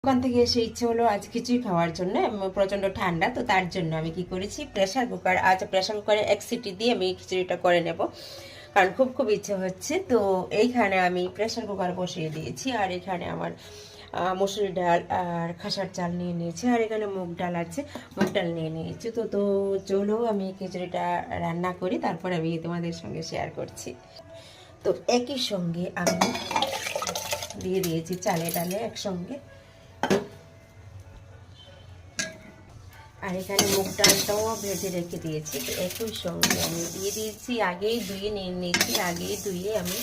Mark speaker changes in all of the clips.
Speaker 1: দোকান থেকে এসে ইচ্ছে হলো আজ খিচুড়ি খাওয়ার জন্য, প্রচন্ড ঠান্ডা, তো তার জন্য আমি কি করেছি, প্রেসার কুকারে 1 সিটি দিয়ে আমি খিচুড়িটা করে নেব, কারণ খুব খুব ইচ্ছে হচ্ছে। তো এইখানে আমি প্রেসার কুকার বসিয়ে দিয়েছি, আর এখানে আমার মসুর ডাল আর খাসার চাল নিয়ে নিয়েছি, আর এখানে মুগ ডাল আছে, মুগ ডাল নিয়ে নিয়েছি। তো চলো আমি খিচুড়িটা রান্না করি, তারপর আমি তোমাদের সঙ্গে শেয়ার করছি। তো একই সঙ্গে আমি দিয়ে দিয়েছি চালে ডালে একসঙ্গে, আর এখানে মুগ ডালটাও ভেজে রেখে দিয়েছি। তো একই সঙ্গে আমি দিয়ে দিয়েছি, আগেই ধুয়ে নিয়ে নিয়েছি, আগেই ধুয়ে আমি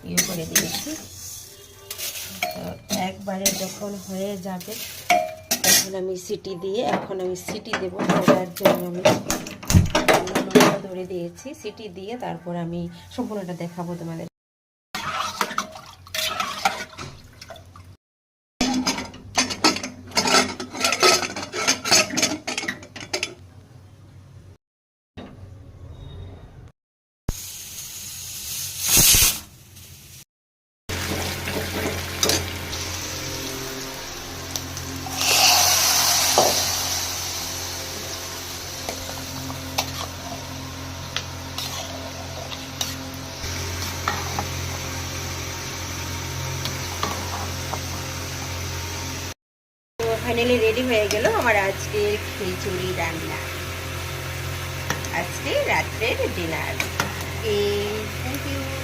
Speaker 1: ইয়ে করে দিয়েছি। তো একবারে যখন হয়ে যাবে তখন আমি সিটি দিয়ে, এখন আমি সিটি দেবো, তার জন্য আমি ধরে দিয়েছি। সিটি দিয়ে তারপর আমি সম্পূর্ণটা দেখাবো তোমাদের। ফাইনালি রেডি হয়ে গেল আমার আজকের খিচুড়ি রান্না, আজকে রাত্রের ডিনার। Thank you.